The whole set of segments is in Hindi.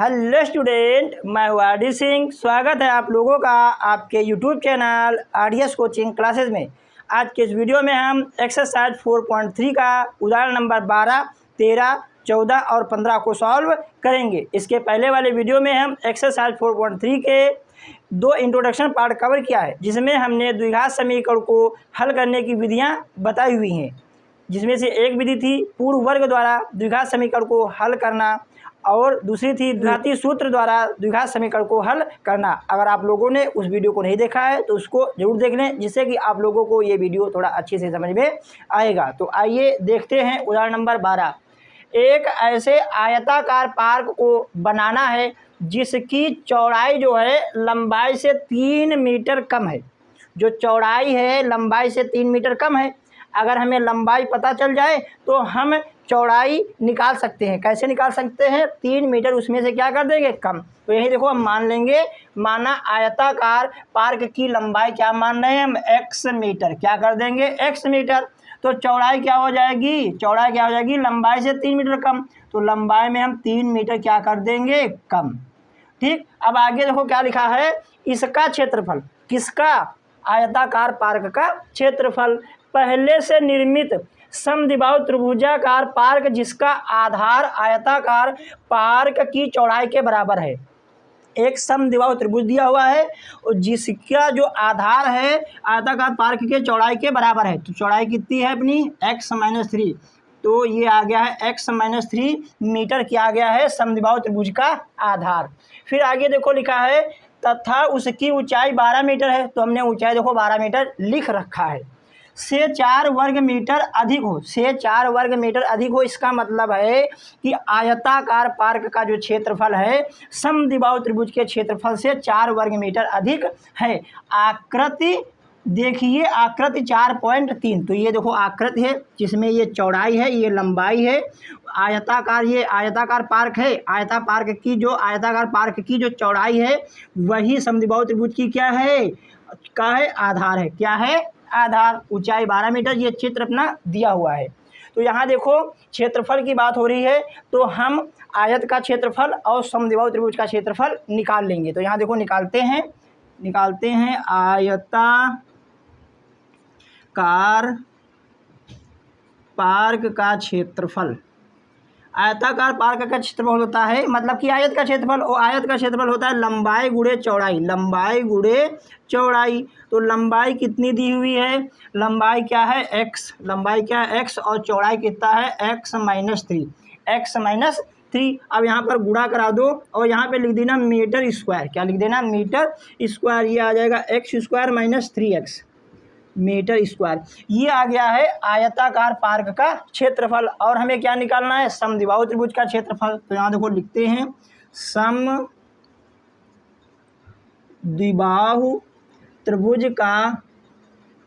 हेलो स्टूडेंट, मैं हूँ आरडी सिंह। स्वागत है आप लोगों का आपके YouTube channel RDS coaching classes में। आज के इस वीडियो में हम एक्सरसाइज 4.3 का उदाहरण नंबर 12, 13, 14 और 15 को सॉल्व करेंगे। इसके पहले वाले वीडियो में हम एक्सरसाइज 4.3 के 2 इंट्रोडक्शन पार्ट कवर किया है, जिसमें हमने द्विघात समीकरण को हल करने की विधियाँ बताई हुई हैं, जिसमें से एक विधि थी पूर्ण वर्ग द्वारा द्विघात समीकरण को हल करना और दूसरी थी द्विघाती सूत्र द्वारा द्विघात समीकरण को हल करना। अगर आप लोगों ने उस वीडियो को नहीं देखा है तो उसको जरूर देख लें, जिससे कि आप लोगों को ये वीडियो थोड़ा अच्छे से समझ में आएगा। तो आइए देखते हैं उदाहरण नंबर 12। एक ऐसे आयताकार पार्क को बनाना है जिसकी चौड़ाई जो है लंबाई से 3 मीटर कम है। जो चौड़ाई है लंबाई से 3 मीटर कम है। अगर हमें लंबाई पता चल जाए तो हम चौड़ाई निकाल सकते हैं। कैसे निकाल सकते हैं? 3 मीटर उसमें से क्या कर देंगे? कम। तो यही देखो, हम मान लेंगे, माना आयताकार पार्क की लंबाई क्या मान रहे हैं हम? x metre. क्या कर देंगे? x metre. तो चौड़ाई क्या हो जाएगी? चौड़ाई क्या हो जाएगी? लंबाई से 3 मीटर कम। तो लंबाई में हम 3 मीटर क्या कर देंगे? कम। ठीक। अब आगे देखो क्या लिखा है, इसका क्षेत्रफल। किसका? आयताकार पार्क का क्षेत्रफल। पहले से निर्मित समद्विबाहु त्रिभुजाकार पार्क जिसका आधार आयताकार पार्क की चौड़ाई के बराबर है। एक समद्विबाहु त्रिभुज दिया हुआ है और जिसका जो आधार है आयताकार पार्क के चौड़ाई के बराबर है। तो चौड़ाई कितनी है अपनी? x-3। तो ये आ गया है x-3 मीटर किया गया है समद्विबाहु त्रिभुज का आधार। फिर आगे देखो लिखा है तथा उसकी ऊंचाई 12 मीटर है। तो हमने ऊंचाई देखो 12 मीटर लिख रखा है। से 4 वर्ग मीटर अधिक हो। से 4 वर्ग मीटर अधिक हो, इसका मतलब है कि आयताकार पार्क का जो क्षेत्रफल है समद्विबाहु त्रिभुज के क्षेत्रफल से 4 वर्ग मीटर अधिक है। आकृति देखिए, आकृति 4.3। तो ये देखो आकृति है जिसमें ये चौड़ाई है, ये लंबाई है। आयताकार, ये आयताकार पार्क है। आयताकार पार्क की जो चौड़ाई है वही समद्विबाहु त्रिभुज की क्या है? आधार है। क्या है? आधार। ऊंचाई 12 मीटर, ये क्षेत्र अपना दिया हुआ है। तो यहाँ देखो क्षेत्रफल की बात हो रही है, तो हम आयत का क्षेत्रफल और समद्विबाहु त्रिभुज का क्षेत्रफल निकाल लेंगे। तो यहाँ देखो निकालते हैं आयताकार पार्क का क्षेत्रफल। आयताकार पार्क का क्षेत्रफल होता है, मतलब कि आयत का क्षेत्रफल, और आयत का क्षेत्रफल होता है लंबाई गुणे चौड़ाई। लंबाई गुणे चौड़ाई। तो लंबाई कितनी दी हुई है? लंबाई क्या है? x। लंबाई क्या है? x। और चौड़ाई कितना है? x-3। x-3। अब यहाँ पर गुणा करा दो और यहाँ पे लिख देना मीटर स्क्वायर। क्या लिख देना? Metre square. ये आ जाएगा x² - 3x मीटर स्क्वायर। ये आ गया है आयताकार पार्क का क्षेत्रफल। और हमें क्या निकालना है? समद्विबाहु त्रिभुज का क्षेत्रफल। तो यहाँ देखो लिखते हैं समद्विबाहु त्रिभुज का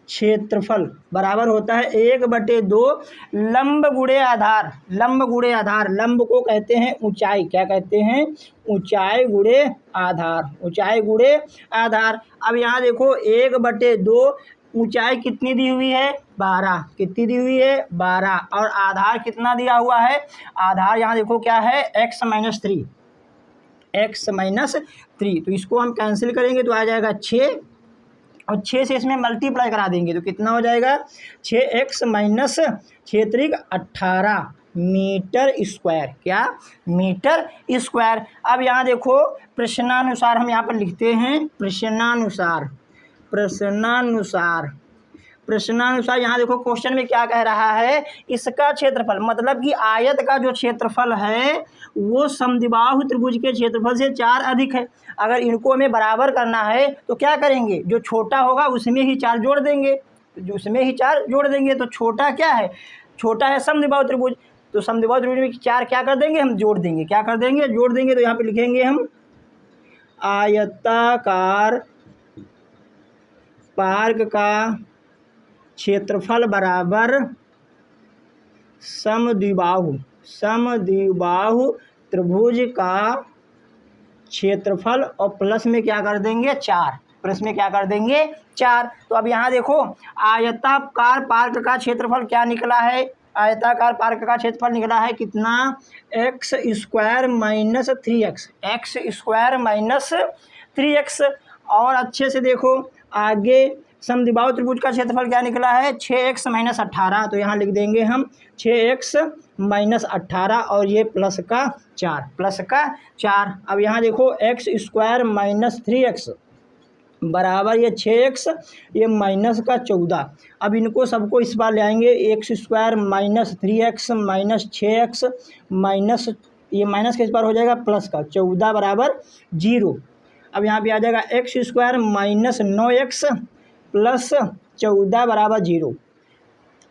क्षेत्रफल बराबर होता है 1/2 लंब गुणे आधार। लंब गुणे आधार, लंब को कहते हैं ऊंचाई। क्या कहते हैं? ऊंचाई गुणे आधार। ऊंचाई गुणे आधार। अब यहाँ देखो 1/2 ऊंचाई कितनी दी हुई है? 12। कितनी दी हुई है? 12। और आधार कितना दिया हुआ है? आधार यहाँ देखो क्या है? x-3। x-3। तो इसको हम कैंसिल करेंगे तो आ जाएगा 6, और 6 से इसमें मल्टीप्लाई करा देंगे तो कितना हो जाएगा? 6x - 6 × 18 metre square. क्या? Metre square. अब यहाँ देखो प्रश्नानुसार हम यहाँ पर लिखते हैं प्रश्नानुसार यहाँ देखो क्वेश्चन में क्या कह रहा है? इसका क्षेत्रफल, मतलब कि आयत का जो क्षेत्रफल है वो समद्विबाहु त्रिभुज के क्षेत्रफल से 4 अधिक है। अगर इनको हमें बराबर करना है तो क्या करेंगे? जो छोटा होगा उसमें ही 4 जोड़ देंगे। तो छोटा क्या है? छोटा है समद्विबाहु त्रिभुज। तो समद्विबाहु त्रिभुज में 4 क्या कर देंगे? हम जोड़ देंगे। क्या कर देंगे? जोड़ देंगे। तो यहाँ पे लिखेंगे हम आयताकार पार्क का क्षेत्रफल बराबर समद्विबाहु त्रिभुज का क्षेत्रफल, और प्लस में क्या कर देंगे? 4। प्लस में क्या कर देंगे? 4। तो अब यहाँ देखो आयताकार पार्क का क्षेत्रफल क्या निकला है? आयताकार पार्क का क्षेत्रफल निकला है कितना, x square minus 3x, x square minus 3x। और अच्छे से देखो आगे समद्विबाहु त्रिभुज का क्षेत्रफल क्या निकला है, 6x माइनस 18। तो यहाँ लिख देंगे हम 6x माइनस 18 और ये प्लस का 4। अब यहाँ देखो एक्स स्क्वायर माइनस 3x बराबर ये 6x, ये माइनस का 14। अब इनको सबको इस बार ले आएंगे, x square minus 3x minus 6x minus, ये माइनस के इस बार हो जाएगा प्लस का 14 बराबर 0। अब यहाँ पे आ जाएगा x square minus 9x plus 14 बराबर 0।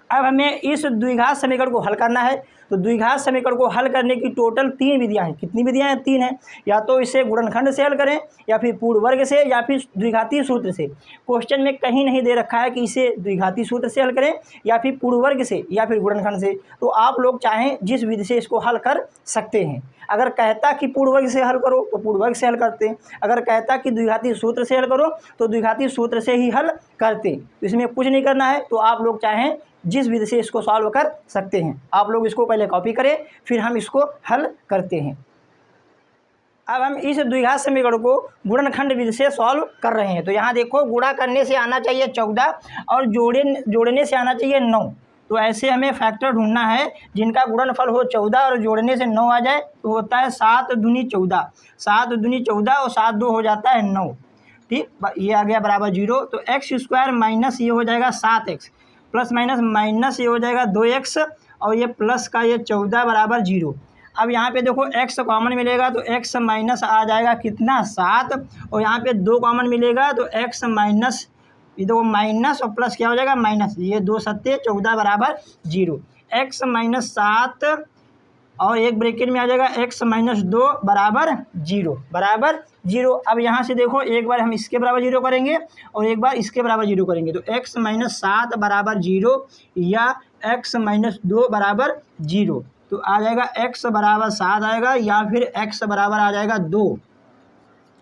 अब हमें इस द्विघात समीकरण को हल करना है। तो द्विघात समीकरण को हल करने की टोटल 3 विधियां हैं। कितनी विधियां हैं, 3 हैं। या तो इसे गुणनखंड से हल करें, या फिर पूर्ण वर्ग से, या फिर द्विघातीय सूत्र से। क्वेश्चन में कहीं नहीं दे रखा है कि इसे द्विघातीय सूत्र से हल करें, या फिर पूर्ण वर्ग से, या फिर गुणनखंड से। तो आप लोग चाहें जिस विधि से इसको हल कर सकते हैं। अगर कहता कि पूर्ण वर्ग से हल करो तो पूर्ण वर्ग से हल करते हैं, अगर कहता कि द्विघातीय सूत्र से हल करो तो द्विघातीय सूत्र से ही हल करते। तो इसमें कुछ नहीं करना है। तो आप लोग चाहें जिस विधि से इसको सॉल्व कर सकते हैं। आप लोग इसको पहले कॉपी करें, फिर हम इसको हल करते हैं। अब हम इस द्विघात समीकरण को गुणनखंड विधि से सॉल्व कर रहे हैं। तो यहाँ देखो गुणा करने से आना चाहिए 14 और जोड़ने से आना चाहिए 9। तो ऐसे हमें फैक्टर ढूंढना है जिनका गुणनफल हो 14 और जोड़ने से 9 आ जाए। तो होता है 7 दूनी 14, 7 दूनी 14 और 7 2 हो जाता है 9। ठीक, ये आ गया बराबर 0। तो एक्स स्क्वायर माइनस ये हो जाएगा 7x प्लस माइनस माइनस ये हो जाएगा 2x और ये प्लस का ये 14 बराबर 0। अब यहाँ पे देखो x कॉमन मिलेगा तो x माइनस आ जाएगा कितना 7, और यहाँ पे 2 कॉमन मिलेगा तो x माइनस, ये देखो माइनस और प्लस क्या हो जाएगा माइनस, ये 2 सत्ते 14 बराबर 0। x माइनस 7 और एक ब्रैकेट में आ जाएगा x माइनस 2 बराबर 0। अब यहाँ से देखो एक बार हम इसके बराबर 0 करेंगे और एक बार इसके बराबर 0 करेंगे। तो x माइनस 7 बराबर 0 या x माइनस 2 बराबर 0। तो आ जाएगा x बराबर 7 आएगा या फिर x बराबर आ जाएगा 2।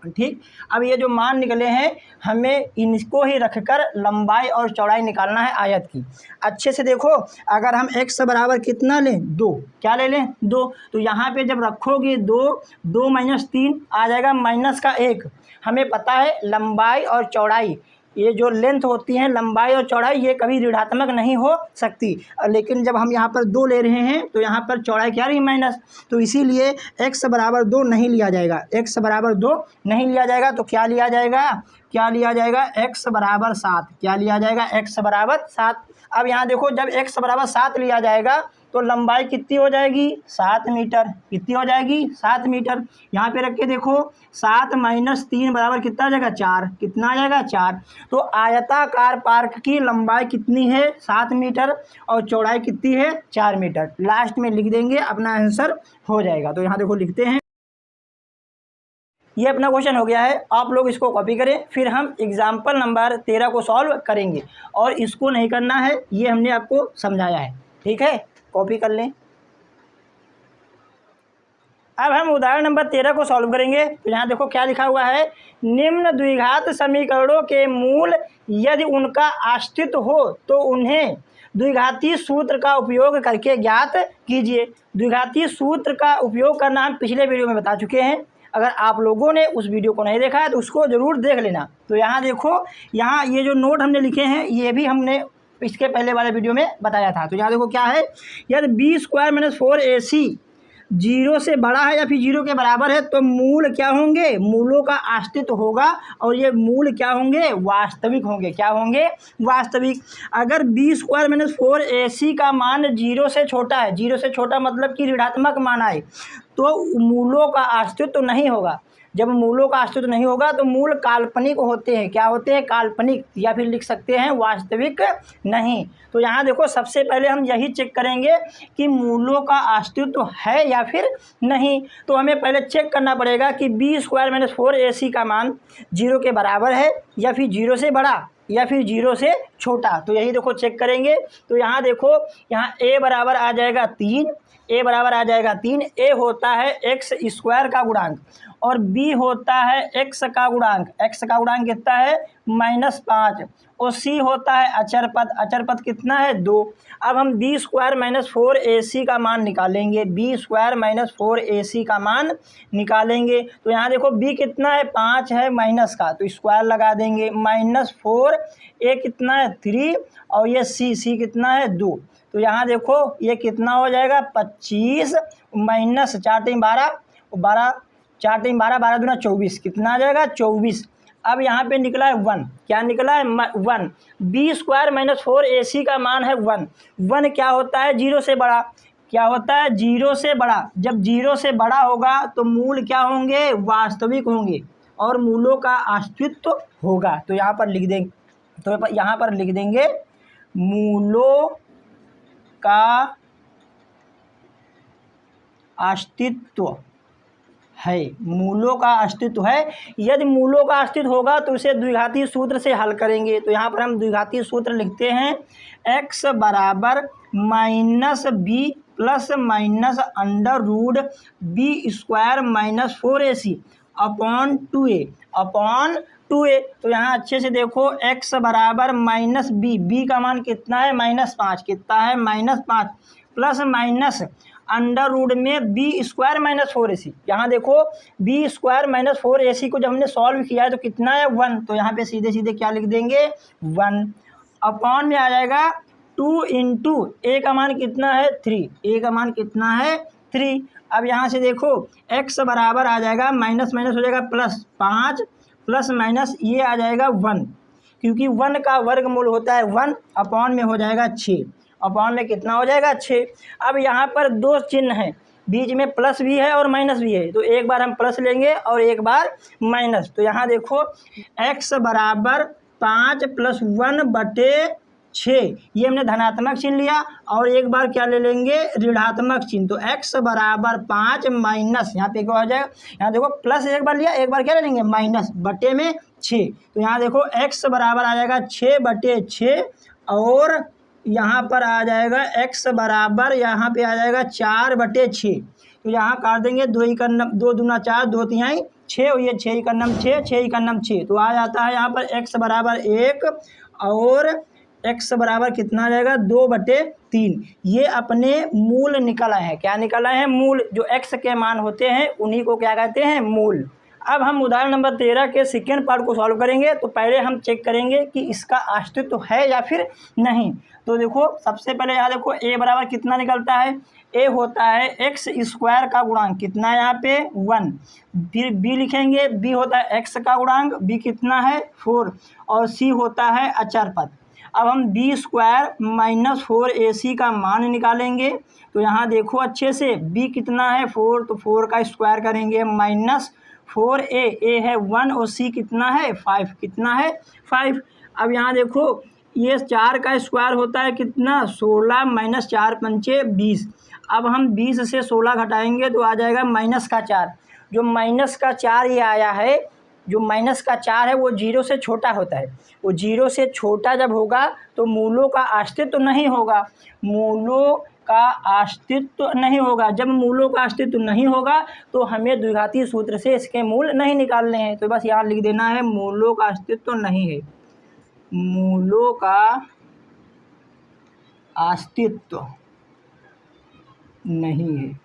ठीक, अब ये जो मान निकले हैं हमें इनको ही रखकर लंबाई और चौड़ाई निकालना है आयत की। अच्छे से देखो, अगर हम x बराबर कितना लें 2, क्या ले लें 2। तो यहाँ पे जब रखोगे 2 माइनस 3 आ जाएगा माइनस का 1। हमें पता है लंबाई और चौड़ाई, ये जो लेंथ होती है लंबाई और चौड़ाई, ये कभी ऋणात्मक नहीं हो सकती। लेकिन जब हम यहाँ पर 2 ले रहे हैं तो यहाँ पर चौड़ाई क्या रही माइनस, तो इसीलिए x बराबर 2 नहीं लिया जाएगा। x बराबर 2 नहीं लिया जाएगा तो क्या लिया जाएगा x बराबर 7। क्या लिया जाएगा x बराबर 7। अब यहाँ देखो जब x बराबर 7 लिया जाएगा तो लंबाई कितनी हो जाएगी 7 मीटर। कितनी हो जाएगी 7 मीटर। यहाँ पे रख के देखो 7 माइनस 3 बराबर कितना आ जाएगा 4। कितना आ जाएगा 4। तो आयताकार पार्क की लंबाई कितनी है 7 मीटर और चौड़ाई कितनी है 4 मीटर। लास्ट में लिख देंगे, अपना आंसर हो जाएगा। तो यहाँ देखो लिखते हैं, ये अपना क्वेश्चन हो गया है। आप लोग इसको कॉपी करें, फिर हम एग्जाम्पल नंबर 13 को सॉल्व करेंगे। और इसको नहीं करना है, ये हमने आपको समझाया है। ठीक है, कॉपी कर लें। अब हम उदाहरण नंबर 13 को सॉल्व करेंगे। तो यहाँ देखो क्या लिखा हुआ है, निम्न द्विघात समीकरणों के मूल यदि उनका अस्तित्व हो तो उन्हें द्विघातीय सूत्र का उपयोग करके ज्ञात कीजिए। द्विघातीय सूत्र का उपयोग करना हम पिछले वीडियो में बता चुके हैं। अगर आप लोगों ने उस वीडियो को नहीं देखा है तो उसको ज़रूर देख लेना। तो यहाँ देखो, यहाँ ये जो नोट हमने लिखे हैं ये भी हमने इसके पहले वाले वीडियो में बताया था। तो यहाँ देखो क्या है, यदि बी स्क्वायर माइनस 4ac 0 से बड़ा है या फिर 0 के बराबर है तो मूल क्या होंगे, मूलों का अस्तित्व होगा। और ये मूल क्या होंगे, वास्तविक होंगे। क्या होंगे, वास्तविक। अगर बी स्क्वायर माइनस 4ac का मान 0 से छोटा है, 0 से छोटा मतलब कि ऋणात्मक मान आए, तो मूलों का अस्तित्व नहीं होगा। जब मूलों का अस्तित्व नहीं होगा तो मूल काल्पनिक होते हैं। क्या होते हैं, काल्पनिक, या फिर लिख सकते हैं वास्तविक नहीं। तो यहाँ देखो सबसे पहले हम यही चेक करेंगे कि मूलों का अस्तित्व है या फिर नहीं। तो हमें पहले चेक करना पड़ेगा कि बी स्क्वायर माइनस 4ac का मान 0 के बराबर है या फिर 0 से बड़ा या फिर 0 से छोटा। तो यही देखो चेक करेंगे तो यहाँ देखो, यहाँ a बराबर आ जाएगा 3, a बराबर आ जाएगा 3। a होता है x स्क्वायर का गुणांक और b होता है x का गुणांक। x का गुणांक कितना है -5 और c होता है अचर पद। अचर पद कितना है 2। अब हम b स्क्वायर -4ac का मान निकालेंगे। b स्क्वायर -4ac का मान निकालेंगे तो यहाँ देखो b कितना है 5 है माइनस का, तो स्क्वायर लगा देंगे। -4, a कितना है 3 और ये c कितना है 2। तो यहाँ देखो ये कितना हो जाएगा 25 माइनस 4 3 12, 12 4 3 12, 12 दूना 24, कितना आ जाएगा 24। अब यहाँ पे निकला है 1, क्या निकला है 1। b स्क्वायर -4ac का मान है 1। 1 क्या होता है 0 से बड़ा, क्या होता है 0 से बड़ा। जब 0 से बड़ा होगा तो मूल क्या होंगे वास्तविक होंगे और मूलों का अस्तित्व होगा। तो यहाँ पर लिख देंगे, तो यहाँ पर लिख देंगे मूलों का अस्तित्व है, मूलों का अस्तित्व है। यदि मूलों का अस्तित्व होगा तो इसे द्विघाती सूत्र से हल करेंगे। तो यहाँ पर हम द्विघाती सूत्र लिखते हैं x बराबर -b plus minus √b square -4ac upon 2a। तो यहाँ अच्छे से देखो x बराबर -b का मान कितना है -5, कितना है -5 प्लस माइनस अंडर में b स्क्वायर -4ac। यहाँ देखो b स्क्वायर -4ac को जब हमने सॉल्व किया है तो कितना है 1। तो यहाँ पे सीधे सीधे क्या लिख देंगे 1 अपॉन में आ जाएगा 2 इंटू a का मान कितना है 3, a का मान कितना है 3। अब यहाँ से देखो x बराबर आ जाएगा माइनस माइनस हो जाएगा +5 प्लस माइनस ये आ जाएगा 1, क्योंकि 1 का वर्गमूल होता है 1 अपॉन में हो जाएगा 6, अपॉन में कितना हो जाएगा 6। अब यहाँ पर दो चिन्ह हैं, बीच में प्लस भी है और माइनस भी है, तो एक बार हम प्लस लेंगे और एक बार माइनस। तो यहाँ देखो x बराबर 5 + 1/6, ये हमने धनात्मक चिन्ह लिया और एक बार क्या ले लेंगे ऋणात्मक चिन्ह। तो x बराबर 5 माइनस यहाँ पे क्या हो जाएगा, यहाँ देखो प्लस एक बार लिया, एक बार क्या ले लेंगे माइनस, बटे में 6। तो यहाँ देखो x बराबर आ जाएगा 6/6 और यहाँ पर आ जाएगा x बराबर यहाँ पे आ जाएगा 4/6। तो यहाँ काट देंगे 2 दूना 4, 2 तिहाई 6 और ये 6 का नम 6, 6 का नम 6। तो आ जाता है यहाँ पर x बराबर 1 और x बराबर कितना आ जाएगा 2/3। ये अपने मूल निकल आए हैं। क्या निकल आए हैं मूल, जो x के मान होते हैं उन्हीं को क्या कहते हैं मूल। अब हम उदाहरण नंबर 13 के सेकेंड पार्ट को सॉल्व करेंगे। तो पहले हम चेक करेंगे कि इसका अस्तित्व है या फिर नहीं। तो देखो सबसे पहले यहाँ देखो a बराबर कितना निकलता है, a होता है x स्क्वायर का गुणांक, कितना है यहाँ पे 1। फिर b लिखेंगे, b होता है x का गुणांक, b कितना है 4 और c होता है अचर पद। अब हम b स्क्वायर -4ac का मान निकालेंगे। तो यहाँ देखो अच्छे से b कितना है 4, तो 4 का स्क्वायर करेंगे -4a, a है 1 और c कितना है 5, कितना है 5। अब यहाँ देखो ये 4 का स्क्वायर होता है कितना 16 - 4 × 5 = 20। अब हम 20 से 16 घटाएंगे तो आ जाएगा -4। जो -4 ये आया है, जो -4 है वो 0 से छोटा होता है। वो 0 से छोटा जब होगा तो मूलों का अस्तित्व नहीं होगा, मूलों का अस्तित्व नहीं होगा। जब मूलों का अस्तित्व नहीं होगा तो हमें द्विघाती सूत्र से इसके मूल नहीं निकालने हैं। तो बस यहाँ लिख देना है मूलों का अस्तित्व नहीं है, मूलों का अस्तित्व नहीं है।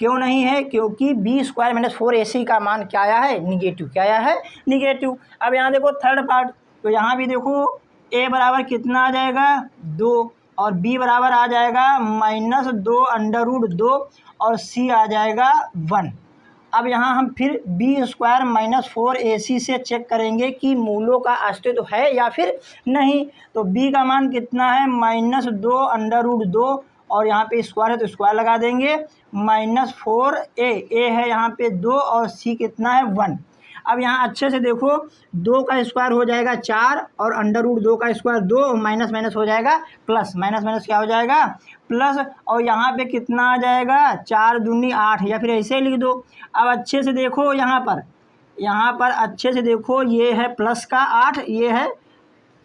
क्यों नहीं है, क्योंकि b स्क्वायर -4ac का मान क्या आया है निगेटिव, क्या आया है निगेटिव। अब यहाँ देखो थर्ड पार्ट, तो यहाँ भी देखो a बराबर कितना आ जाएगा 2 और b बराबर आ जाएगा -2 √2 और c आ जाएगा 1। अब यहाँ हम फिर b स्क्वायर -4ac से चेक करेंगे कि मूलों का अस्तित्व है या फिर नहीं। तो b का मान कितना है -2 √2 और यहाँ पे स्क्वायर है तो स्क्वायर लगा देंगे -4a, a है यहाँ पे 2 और c कितना है 1। अब यहाँ अच्छे से देखो 2 का स्क्वायर हो जाएगा 4 और √2 का स्क्वायर 2 और माइनस माइनस हो जाएगा प्लस, माइनस माइनस क्या हो जाएगा प्लस। और यहाँ पे कितना आ जाएगा 4 दूनी 8 या फिर ऐसे लिख दो। अब अच्छे से देखो यहाँ पर अच्छे से देखो ये है +8, ये है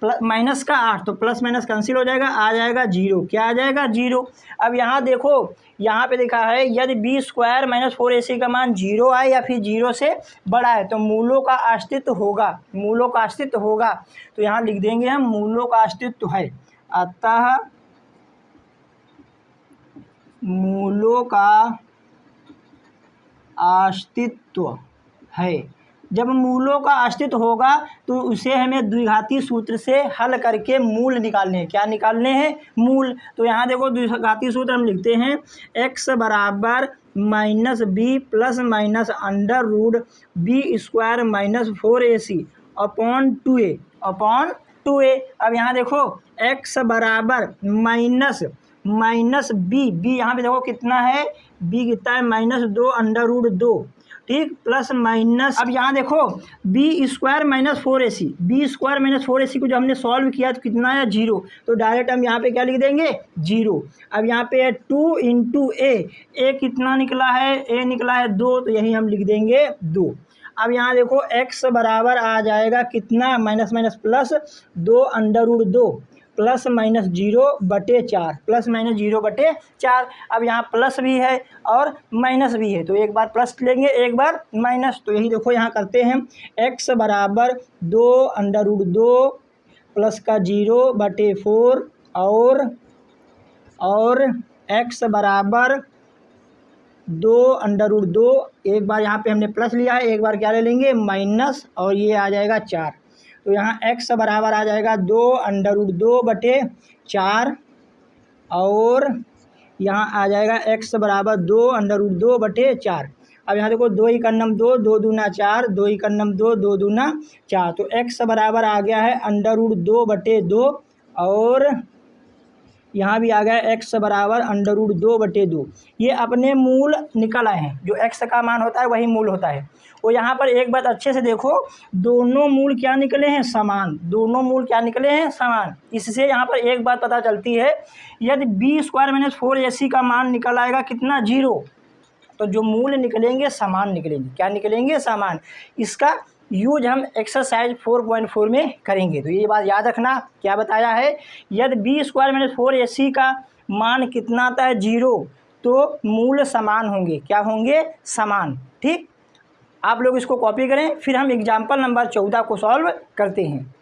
माइनस का 8, तो प्लस माइनस कैंसिल हो जाएगा, आ जाएगा 0। क्या आ जाएगा? 0। अब यहाँ देखो, यहाँ पे लिखा है यदि b स्क्वायर माइनस 4ac का मान 0 आए या फिर 0 से बड़ा है तो मूलों का अस्तित्व होगा, मूलों का अस्तित्व होगा। तो यहाँ लिख देंगे हम मूलों का अस्तित्व है, अतः मूलों का अस्तित्व है। जब मूलों का अस्तित्व होगा तो उसे हमें द्विघाती सूत्र से हल करके मूल निकालने हैं। क्या निकालने हैं? मूल। तो यहाँ देखो द्विघाती सूत्र हम लिखते हैं x बराबर minus B plus minus under root B square minus 4ac upon 2a upon 2a। अब यहाँ देखो x बराबर माइनस बी यहाँ पे देखो कितना है, b कितना है -2 अंडर रूट 2, ठीक, प्लस माइनस। अब यहाँ देखो B square minus 4ac, B square minus 4ac को जो हमने सॉल्व किया तो कितना है 0, तो डायरेक्ट हम यहाँ पे क्या लिख देंगे 0। अब यहाँ पे है 2 इंटू ए कितना निकला है, ए निकला है 2, तो यही हम लिख देंगे 2। अब यहाँ देखो x बराबर आ जाएगा कितना, minus minus plus 2 under root 2 plus minus 0/4, plus minus 0/4। अब यहाँ प्लस भी है और माइनस भी है, तो एक बार प्लस लेंगे एक बार माइनस। तो यही देखो यहाँ करते हैं x बराबर 2 अंडर रूट 2 प्लस का 0/4 और x बराबर 2 अंडर रूट 2, एक बार यहाँ पे हमने प्लस लिया है, एक बार क्या ले लेंगे माइनस, और ये आ जाएगा 4। तो यहाँ x बराबर आ जाएगा 2 अंडर रूट 2/4 और यहाँ आ जाएगा x बराबर 2 अंडर रूट 2/4। अब यहाँ देखो 2 × 2 2 दूना 4, 2 × 2 2 दूना 4, तो x बराबर आ गया है अंडर रूट 2/2 और यहाँ भी आ गया x बराबर अंडर रूट 2/2। ये अपने मूल निकल आए हैं, जो x का मान होता है वही मूल होता है। और यहाँ पर एक बात अच्छे से देखो, दोनों मूल क्या निकले हैं, समान, दोनों मूल क्या निकले हैं, समान। इससे यहाँ पर एक बात पता चलती है, यदि b स्क्वायर माइनस 4ac का मान निकल आएगा कितना 0, तो जो मूल निकलेंगे समान निकलेंगे। क्या निकलेंगे? समान। इसका यूज हम एक्सरसाइज 4.4 में करेंगे। तो ये बात याद रखना, क्या बताया है, यदि b स्क्वायर माइनस 4ac का मान कितना आता है 0, तो मूल समान होंगे। क्या होंगे? समान। ठीक, आप लोग इसको कॉपी करें, फिर हम एग्जाम्पल नंबर 14 को सॉल्व करते हैं।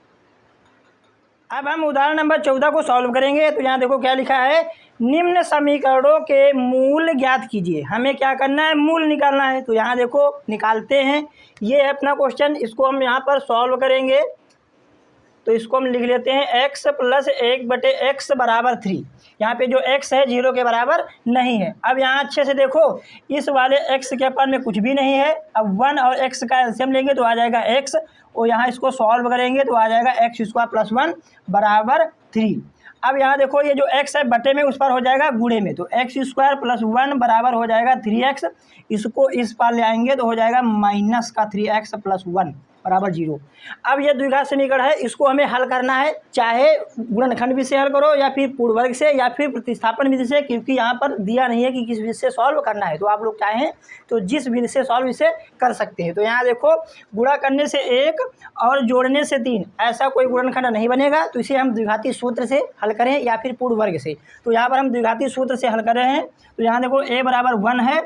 अब हम उदाहरण नंबर 14 को सॉल्व करेंगे। तो यहाँ देखो क्या लिखा है, निम्न समीकरणों के मूल ज्ञात कीजिए। हमें क्या करना है, मूल निकालना है। तो यहाँ देखो निकालते हैं, ये है अपना क्वेश्चन, इसको हम यहाँ पर सॉल्व करेंगे। तो इसको हम लिख लेते हैं x प्लस 1/x बराबर 3। यहाँ पे जो x है 0 के बराबर नहीं है। अब यहाँ अच्छे से देखो, इस वाले x के अपन में कुछ भी नहीं है। अब 1 और x का एलसीएम लेंगे तो आ जाएगा x, और यहाँ इसको सॉल्व करेंगे तो आ जाएगा x स्क्वायर प्लस 1 बराबर 3। अब यहाँ देखो ये जो x है बटे में उस पर हो जाएगा गुणे में, तो x स्क्वायर प्लस 1 बराबर हो जाएगा 3x। इसको इस पार ले आएंगे तो हो जाएगा माइनस का 3x प्लस 1 बराबर 0। अब ये द्विघात समीकरण है, इसको हमें हल करना है, चाहे गुणनखंड विधि से हल करो या फिर पूर्ण वर्ग से या फिर प्रतिस्थापन विधि से, क्योंकि यहाँ पर दिया नहीं है कि किस विधि से सॉल्व करना है। तो आप लोग चाहें तो जिस विधि से सॉल्व इसे कर सकते हैं। तो यहाँ देखो गुणा करने से 1 और जोड़ने से 3, ऐसा कोई गुणनखंड नहीं बनेगा, तो इसे हम द्विघाती सूत्र से हल करें या फिर पूर्ण वर्ग से। तो यहाँ पर हम द्विघाती सूत्र से हल कर रहे हैं। तो यहाँ देखो a बराबर 1 है,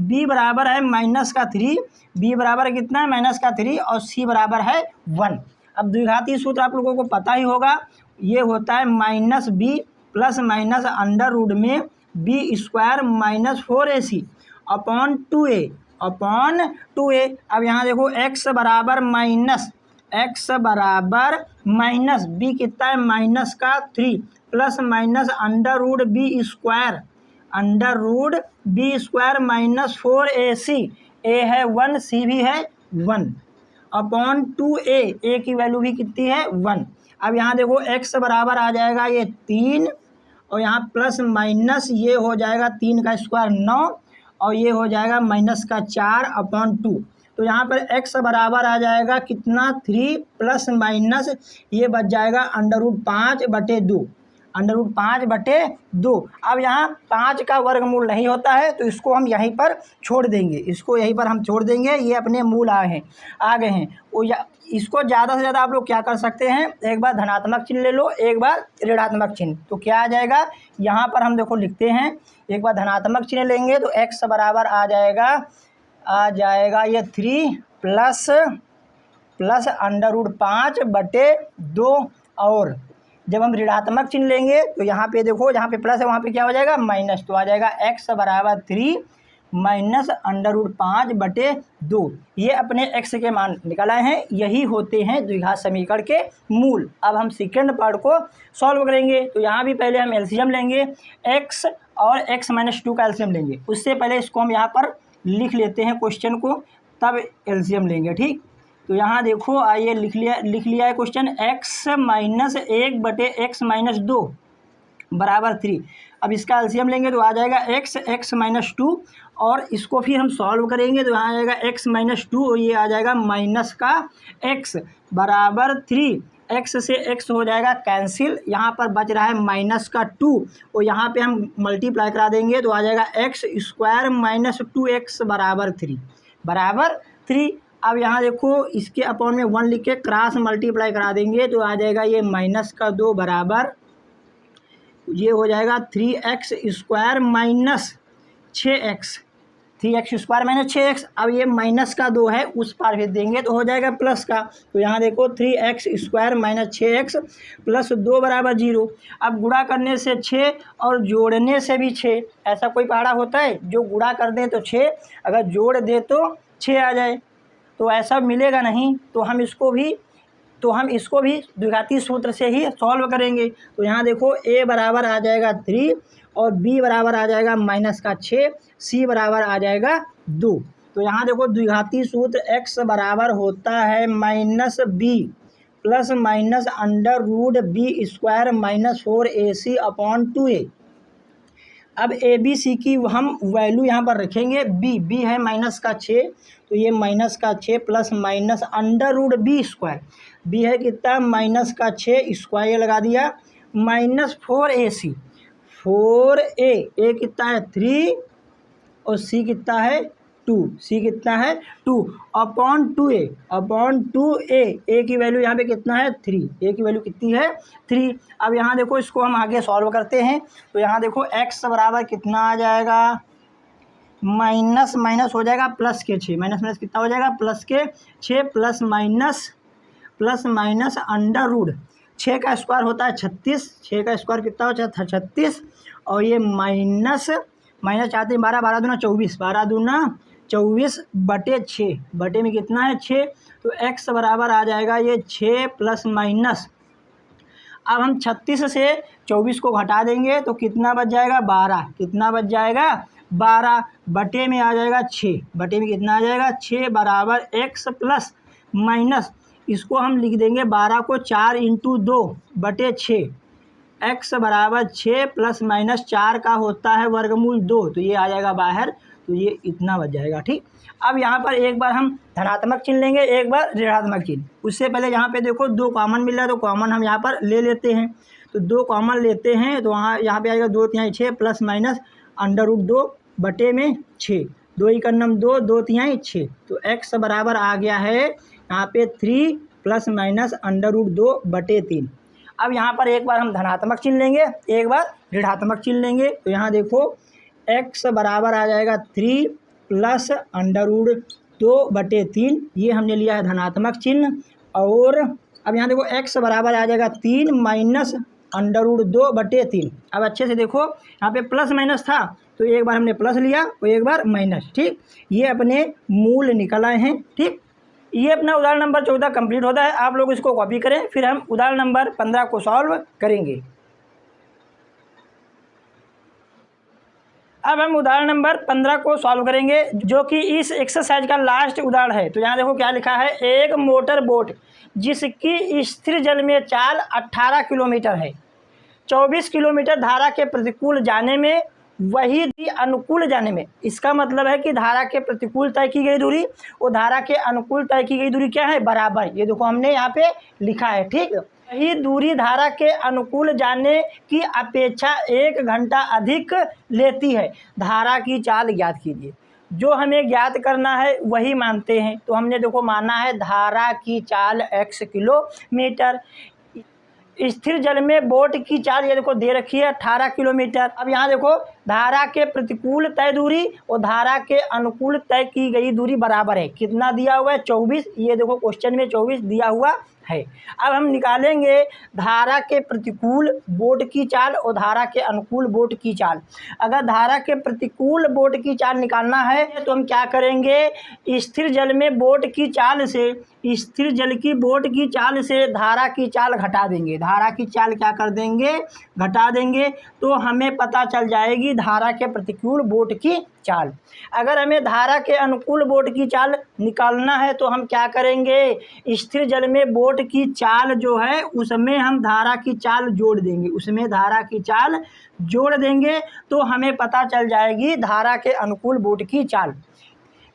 b बराबर है -3, b बराबर कितना है -3 और c बराबर है 1। अब द्विघाती सूत्र आप लोगों को पता ही होगा, ये होता है -b plus minus under root में b square minus 4ac upon 2a। अब यहाँ देखो x बराबर माइनस b कितना है -3 plus minus under root b square minus 4ac, a है 1 c भी है 1 अपॉन 2a की वैल्यू भी कितनी है 1। अब यहाँ देखो x बराबर आ जाएगा ये 3 और यहाँ प्लस माइनस ये हो जाएगा 3 का स्क्वायर 9 और ये हो जाएगा माइनस का 4 अपॉन 2। तो यहाँ पर x बराबर आ जाएगा कितना 3 प्लस माइनस ये बच जाएगा अंडर रूट 5/2 5/2। अब यहाँ 5 का वर्गमूल नहीं होता है तो इसको हम यहीं पर छोड़ देंगे, इसको यहीं पर हम छोड़ देंगे। ये अपने मूल आ गए हैं। इसको ज़्यादा से ज़्यादा आप लोग क्या कर सकते हैं, एक बार धनात्मक चिन्ह ले लो, एक बार ऋणात्मक चिन्ह। तो क्या आ जाएगा, यहाँ पर हम देखो लिखते हैं, एक बार धनात्मक चिन्ह लेंगे तो x बराबर आ जाएगा ये 3 प्लस √5/2। और जब हम ऋणात्मक चिन्ह लेंगे तो यहाँ पे देखो, जहाँ पे प्लस है वहाँ पे क्या हो जाएगा, माइनस। तो आ जाएगा x बराबर 3 माइनस √5/2। ये अपने x के मान निकल आए हैं, यही होते हैं द्विघात समीकरण के मूल। अब हम सेकंड पार्ट को सॉल्व करेंगे। तो यहाँ भी पहले हम एलसीएम लेंगे, x और x-2 का एलसीएम लेंगे। उससे पहले इसको हम यहाँ पर लिख लेते हैं क्वेश्चन को, तब एलसीएम लेंगे। ठीक, तो यहाँ देखो, आइए लिख लिया है क्वेश्चन, x-1/x-2 बराबर 3। अब इसका एलसीएम लेंगे तो आ जाएगा x-2, और इसको फिर हम सॉल्व करेंगे तो यहाँ आ जाएगा x-2, और ये आ जाएगा माइनस का x बराबर 3। x से x हो जाएगा कैंसिल, यहाँ पर बच रहा है माइनस का 2, और यहाँ पे हम मल्टीप्लाई करा देंगे तो आ जाएगा x² - 2x बराबर 3। अब यहाँ देखो, इसके अपॉन में 1 लिख के क्रॉस मल्टीप्लाई करा देंगे तो आ जाएगा ये माइनस का 2 बराबर, ये हो जाएगा 3x² - 6x, 3x² - 6x। अब ये माइनस का 2 है, उस पार भेज देंगे तो हो जाएगा प्लस का। तो यहाँ देखो 3x² - 6x प्लस 2 बराबर 0। अब गुणा करने से 6 और जोड़ने से भी 6, ऐसा कोई पहाड़ा होता है जो गुणा कर दे तो 6, अगर जोड़ दे तो 6 आ जाए, तो ऐसा मिलेगा नहीं। तो हम इसको भी द्विघाती सूत्र से ही सॉल्व करेंगे। तो यहाँ देखो, a बराबर आ जाएगा 3 और b बराबर आ जाएगा माइनस का 6, c बराबर आ जाएगा 2। तो यहाँ देखो, द्विघाती सूत्र x बराबर होता है -b plus minus √b² - 4ac/2a। अब ए बी सी की हम वैल्यू यहाँ पर रखेंगे। बी है माइनस का 6, तो ये माइनस का 6 प्लस माइनस √b², बी है कितना, माइनस का 6, स्क्वायर लगा दिया, माइनस 4ac, 4a कितना है 3, और c कितना है 2, अपॉन 2a, a की वैल्यू यहाँ पे कितना है 3, a की वैल्यू कितनी है 3। अब यहाँ देखो, इसको हम आगे सॉल्व करते हैं। तो यहाँ देखो, x बराबर कितना आ जाएगा, माइनस हो जाएगा प्लस के 6, माइनस कितना हो जाएगा, प्लस के 6 प्लस माइनस अंडर रूट 6 का स्क्वायर होता है 36, 6 का स्क्वायर कितना हो जाता है 36, और ये माइनस चाहते हैं 12 दूना 24, 12 दूना 24/6, बटे में कितना है 6। तो x बराबर आ जाएगा ये 6 प्लस माइनस, अब हम 36 से 24 को घटा देंगे तो कितना बच जाएगा 12, कितना बच जाएगा 12, बटे में आ जाएगा 6, बटे में कितना आ जाएगा 6 बराबर x प्लस माइनस, इसको हम लिख देंगे 12 को 4 × 2/6, x बराबर 6 प्लस माइनस 4 का होता है वर्गमूल 2, तो ये आ जाएगा बाहर, तो ये इतना बच जाएगा। ठीक, अब यहाँ पर एक बार हम धनात्मक चिन्ह लेंगे, एक बार ऋणात्मक चिन्ह। उससे पहले यहाँ पे देखो 2 कॉमन मिल रहा है, तो कॉमन हम यहाँ पर ले लेते हैं। तो 2 कॉमन लेते हैं तो यहाँ पे आएगा 2 × 6 प्लस माइनस √2 बटे में 6, 2 × 2 2 × 6। तो x बराबर आ गया है यहाँ पे 3 प्लस माइनस √2 बटे 3। अब यहाँ पर एक बार हम धनात्मक चिन्ह लेंगे, एक बार ऋणात्मक चिन्ह लेंगे। तो यहाँ देखो, x बराबर आ जाएगा 3 प्लस √2 बटे 3, ये हमने लिया है धनात्मक चिन्ह। और अब यहाँ देखो, x बराबर आ जाएगा 3 माइनस √2 बटे 3। अब अच्छे से देखो, यहाँ पे प्लस माइनस था तो एक बार हमने प्लस लिया और एक बार माइनस। ठीक, ये अपने मूल निकल आए हैं। ठीक, ये अपना उदाहरण नंबर 14 कंप्लीट होता है। आप लोग इसको कॉपी करें, फिर हम उदाहरण नंबर 15 को सॉल्व करेंगे। अब हम उदाहरण नंबर 15 को सॉल्व करेंगे, जो कि इस एक्सरसाइज का लास्ट उदाहरण है। तो यहाँ देखो क्या लिखा है, एक मोटर बोट जिसकी स्थिर जल में चाल 18 किलोमीटर है, 24 किलोमीटर धारा के प्रतिकूल जाने में, वही अनुकूल जाने में। इसका मतलब है कि धारा के प्रतिकूल तय की गई दूरी और धारा के अनुकूल तय की गई दूरी क्या है, बराबर। ये देखो हमने यहाँ पे लिखा है। ठीक, वही दूरी धारा के अनुकूल जाने की अपेक्षा 1 घंटा अधिक लेती है। धारा की चाल ज्ञात कीजिए। जो हमें ज्ञात करना है वही मानते हैं। तो हमने देखो माना है धारा की चाल x किलोमीटर। स्थिर जल में बोट की चाल ये देखो दे रखी है 18 किलोमीटर। अब यहाँ देखो धारा के प्रतिकूल तय दूरी और धारा के अनुकूल तय की गई दूरी बराबर है। कितना दिया हुआ है? 24। ये देखो क्वेश्चन में 24 दिया हुआ है। अब हम निकालेंगे धारा के प्रतिकूल बोट की चाल और धारा के अनुकूल बोट की चाल। अगर धारा के प्रतिकूल बोट की चाल निकालना है तो हम क्या करेंगे? स्थिर जल में बोट की चाल से, स्थिर जल की बोट की चाल से धारा की चाल घटा देंगे। धारा की चाल क्या कर देंगे? घटा देंगे। तो हमें पता चल जाएगी धारा के प्रतिकूल बोट की चाल। अगर हमें धारा के अनुकूल बोट की चाल निकालना है तो हम क्या करेंगे? स्थिर जल में बोट की चाल जो है उसमें हम धारा की चाल जोड़ देंगे, उसमें धारा की चाल जोड़ देंगे तो हमें पता चल जाएगी धारा के अनुकूल बोट की चाल।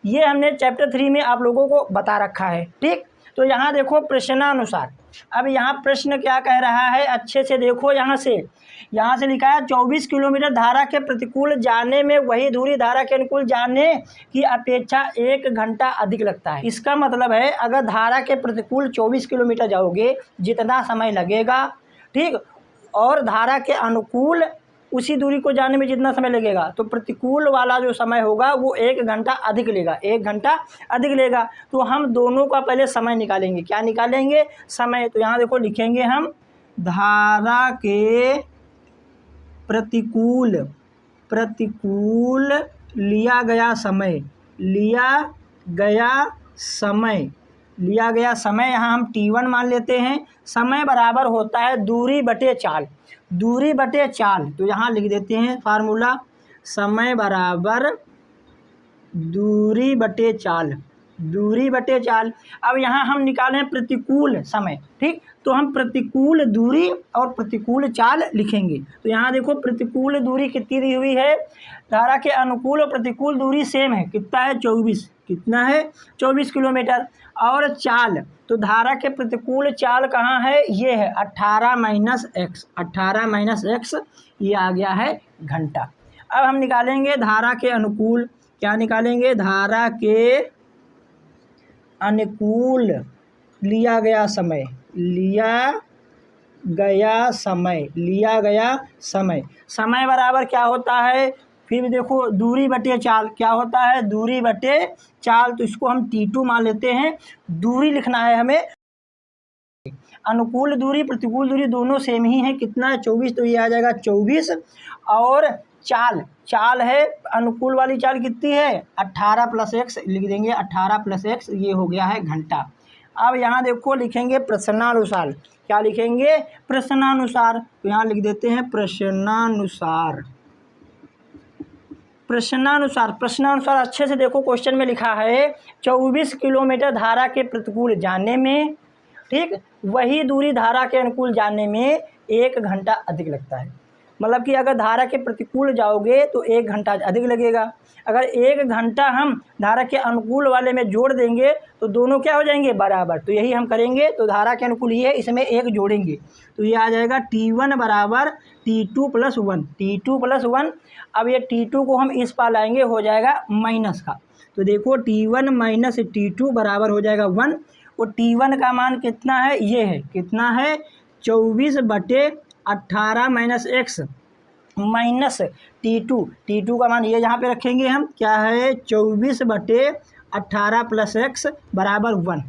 ये हमने चैप्टर 3 में आप लोगों को बता रखा है। ठीक, तो यहाँ देखो प्रश्नानुसार। अब यहाँ प्रश्न क्या कह रहा है अच्छे से देखो। यहाँ से लिखा है 24 किलोमीटर धारा के प्रतिकूल जाने में वही दूरी धारा के अनुकूल जाने की अपेक्षा 1 घंटा अधिक लगता है। इसका मतलब है अगर धारा के प्रतिकूल 24 किलोमीटर जाओगे जितना समय लगेगा, ठीक, और धारा के अनुकूल उसी दूरी को जाने में जितना समय लगेगा तो प्रतिकूल वाला जो समय होगा वो 1 घंटा अधिक लेगा, 1 घंटा अधिक लेगा। तो हम दोनों का पहले समय निकालेंगे। क्या निकालेंगे? समय। तो यहाँ देखो लिखेंगे हम धारा के प्रतिकूल लिया गया समय यहाँ हम t1 मान लेते हैं। समय बराबर होता है दूरी बटे चाल। तो यहाँ लिख देते हैं फार्मूला, समय बराबर दूरी बटे चाल। अब यहाँ हम निकालें प्रतिकूल समय, ठीक, तो हम प्रतिकूल दूरी और प्रतिकूल चाल लिखेंगे। तो यहाँ देखो प्रतिकूल दूरी कितनी दी हुई है? धारा के अनुकूल और प्रतिकूल दूरी सेम है। कितना है? 24। कितना है? 24 किलोमीटर। और चाल, तो धारा के प्रतिकूल चाल कहाँ है? ये है 18 माइनस एक्स, ये आ गया है घंटा। अब हम निकालेंगे धारा के अनुकूल। क्या निकालेंगे? धारा के अनुकूल लिया गया समय। समय बराबर क्या होता है? फिर देखो दूरी बटे चाल। क्या होता है? दूरी बटे चाल। तो इसको हम t2 मान लेते हैं। दूरी लिखना है हमें। अनुकूल दूरी प्रतिकूल दूरी दोनों सेम ही है। कितना है? 24। तो ये आ जाएगा 24। और चाल है अनुकूल वाली चाल कितनी है? 18 + x लिख देंगे। 18 + x ये हो गया है घंटा। अब यहाँ देखो लिखेंगे प्रश्नानुसार। क्या लिखेंगे? प्रश्नानुसार। तो यहाँ लिख देते हैं प्रश्नानुसार अच्छे से देखो। क्वेश्चन में लिखा है 24 किलोमीटर धारा के प्रतिकूल जाने में, ठीक, वही दूरी धारा के अनुकूल जाने में 1 घंटा अधिक लगता है। मतलब कि अगर धारा के प्रतिकूल जाओगे तो 1 घंटा अधिक लगेगा। अगर 1 घंटा हम धारा के अनुकूल वाले में जोड़ देंगे तो दोनों क्या हो जाएंगे? बराबर। तो यही हम करेंगे। तो धारा के अनुकूल ये है, इसमें 1 जोड़ेंगे तो ये आ जाएगा t1 बराबर t2 + 1। अब ये t2 को हम इस पार लाएंगे, हो जाएगा माइनस का। तो देखो t1 - t2 बराबर हो जाएगा 1। और t1 का मान कितना है? ये है, कितना है? 24 बटे 18 - x माइनस t2 का मान ये यहाँ पे रखेंगे हम। क्या है? 24 बटे 18 + x बराबर 1।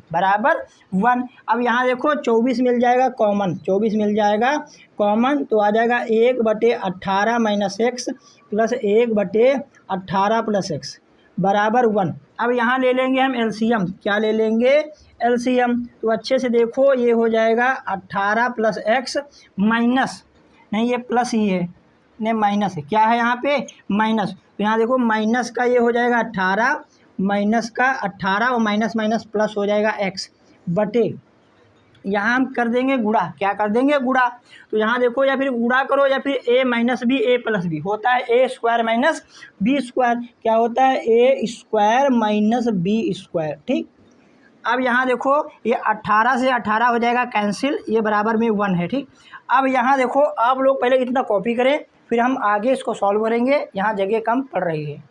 अब यहाँ देखो 24 मिल जाएगा कॉमन, 24 मिल जाएगा कॉमन। तो आ जाएगा 1 बटे 18 - x प्लस 1 बटे 18 + x बराबर 1। अब यहाँ ले लेंगे हम एलसीएम। क्या ले लेंगे? एलसीएम। तो अच्छे से देखो ये हो जाएगा 18 + x माइनस, नहीं ये प्लस ही है, नहीं माइनस है। क्या है यहाँ पे? माइनस। तो यहाँ देखो माइनस का ये हो जाएगा 18, माइनस का 18 और माइनस प्लस हो जाएगा x बटे, यहाँ हम कर देंगे गुणा। क्या कर देंगे? गुणा। तो यहाँ देखो या फिर गुणा करो या फिर a - b a + b होता है a² - b²। क्या होता है? a² - b²। ठीक, अब यहाँ देखो ये 18 से 18 हो जाएगा कैंसिल, ये बराबर में 1 है, ठीक। अब यहाँ देखो आप लोग पहले इतना कॉपी करें, फिर हम आगे इसको सॉल्व करेंगे, यहाँ जगह कम पड़ रही है।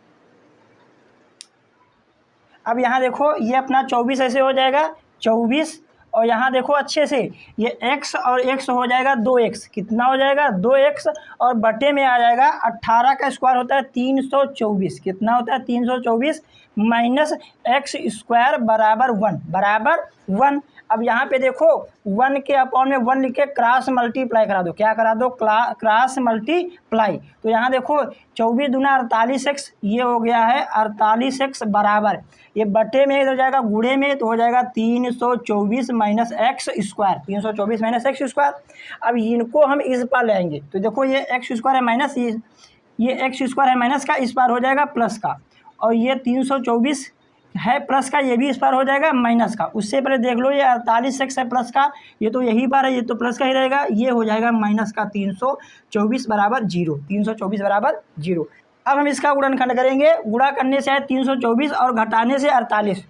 अब यहाँ देखो ये अपना 24 ऐसे हो जाएगा 24, और यहाँ देखो अच्छे से ये x और x हो जाएगा 2x, कितना हो जाएगा 2x, और बटे में आ जाएगा 18 का स्क्वायर होता है 324, कितना होता है 324 माइनस x स्क्वायर बराबर 1। अब यहाँ पे देखो 1 के अपॉन में 1 लिख के क्रॉस मल्टीप्लाई करा दो, क्या करा दो क्रॉस मल्टीप्लाई। तो यहाँ देखो 24 दूना 48x, ये हो गया है 48x बराबर, ये बटे में हो जाएगा गुणे में, तो हो जाएगा 324 minus x square, 324 minus x square. अब इनको हम इस पार ले आएंगे, तो देखो ये एक्स स्क्वायर है माइनस ये एक्स स्क्वायर है माइनस का, इस पार हो जाएगा प्लस का, और ये 324 है प्लस का, ये भी इस पार हो जाएगा माइनस का। उससे पहले देख लो ये 48x है प्लस का, ये तो यही पार है, ये तो प्लस का ही रहेगा, ये हो जाएगा माइनस का 324 बराबर 0, 324 बराबर 0। अब हम इसका गुणनखंड करेंगे, गुणा करने से है 324 और घटाने से 48,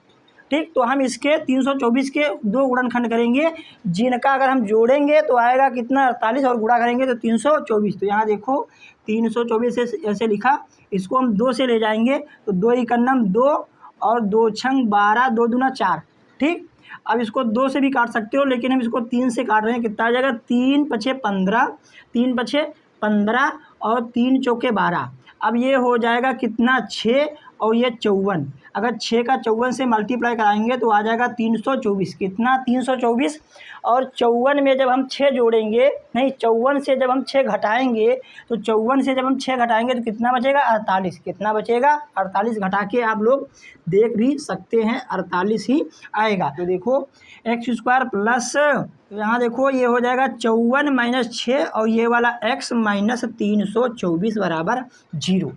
ठीक। तो हम इसके 324 के 2 गुणनखंड करेंगे, जिनका अगर हम जोड़ेंगे तो आएगा कितना 48, और गुणा करेंगे तो 324। तो यहाँ देखो 324 ऐसे लिखा, इसको हम 2 से ले जाएंगे, तो 2 एकन्नम 2 और 2 छंग 12, 2 दूना 4, ठीक। अब इसको 2 से भी काट सकते हो, लेकिन हम इसको 3 से काट रहे हैं, कितना आ जाएगा 3 पछे 15, 3 पछे 15 और 3 चौके 12। अब ये हो जाएगा कितना 6 और ये 54, अगर 6 का 54 से मल्टीप्लाई कराएंगे तो आ जाएगा 324, कितना 324, और 54 में जब हम 6 जोड़ेंगे, नहीं 54 से जब हम 6 घटाएंगे, तो 54 से जब हम 6 घटाएंगे तो कितना बचेगा 48, कितना बचेगा 48, घटा के आप लोग देख भी सकते हैं 48 ही आएगा। तो देखो एक्स स्क्वायर प्लस, तो यहाँ देखो ये हो जाएगा 54 माइनस 6 और ये वाला x माइनस 324 बराबर 0।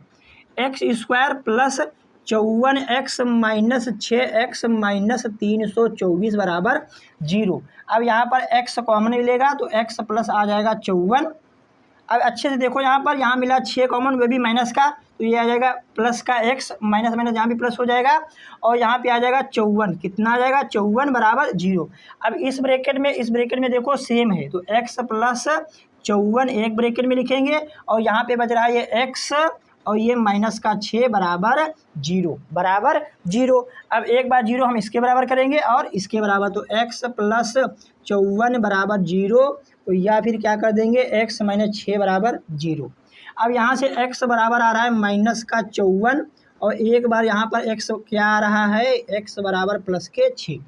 X square plus 54x minus 6x minus 324 बराबर 0। अब यहाँ पर x कॉमन मिलेगा तो x प्लस आ जाएगा 54। अब अच्छे से देखो यहाँ मिला 6 कॉमन, वे भी माइनस का, तो ये आ जाएगा प्लस का x, माइनस माइनस यहाँ भी प्लस हो जाएगा, और यहाँ पे आ जाएगा 54, कितना आ जाएगा 54 बराबर 0। अब इस ब्रैकेट में देखो सेम है, तो x प्लस 54 एक ब्रैकेट में लिखेंगे, और यहाँ पे बच रहा है ये x और ये माइनस का 6 बराबर 0। अब एक बार 0 हम इसके बराबर करेंगे और इसके बराबर, तो x प्लस 54 बराबर 0, तो या फिर क्या कर देंगे x माइनस 6 बराबर 0। अब यहाँ से x बराबर आ रहा है माइनस का 54, और एक बार यहाँ पर x क्या आ रहा है, x बराबर प्लस के 6।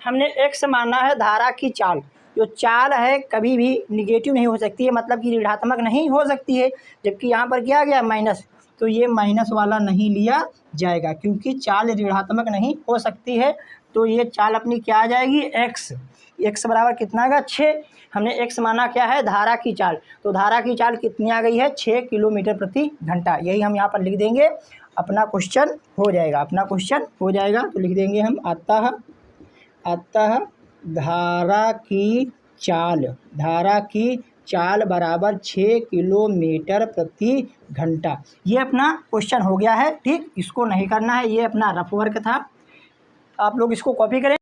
हमने x माना है धारा की चाल, जो चाल है कभी भी निगेटिव नहीं हो सकती है, मतलब कि ऋणात्मक नहीं हो सकती है, जबकि यहाँ पर क्या आ गया माइनस, तो ये माइनस वाला नहीं लिया जाएगा, क्योंकि चाल ऋणात्मक नहीं हो सकती है। तो ये चाल अपनी क्या आ जाएगी x बराबर कितना आएगा 6। हमने x माना क्या है धारा की चाल, तो धारा की चाल कितनी आ गई है 6 किलोमीटर प्रति घंटा। यही हम यहाँ पर लिख देंगे, अपना क्वेश्चन हो जाएगा, तो लिख देंगे हम अतः धारा की चाल बराबर 6 किलोमीटर प्रति घंटा। ये अपना क्वेश्चन हो गया है, ठीक। इसको नहीं करना है, ये अपना रफ वर्क था, आप लोग इसको कॉपी करें।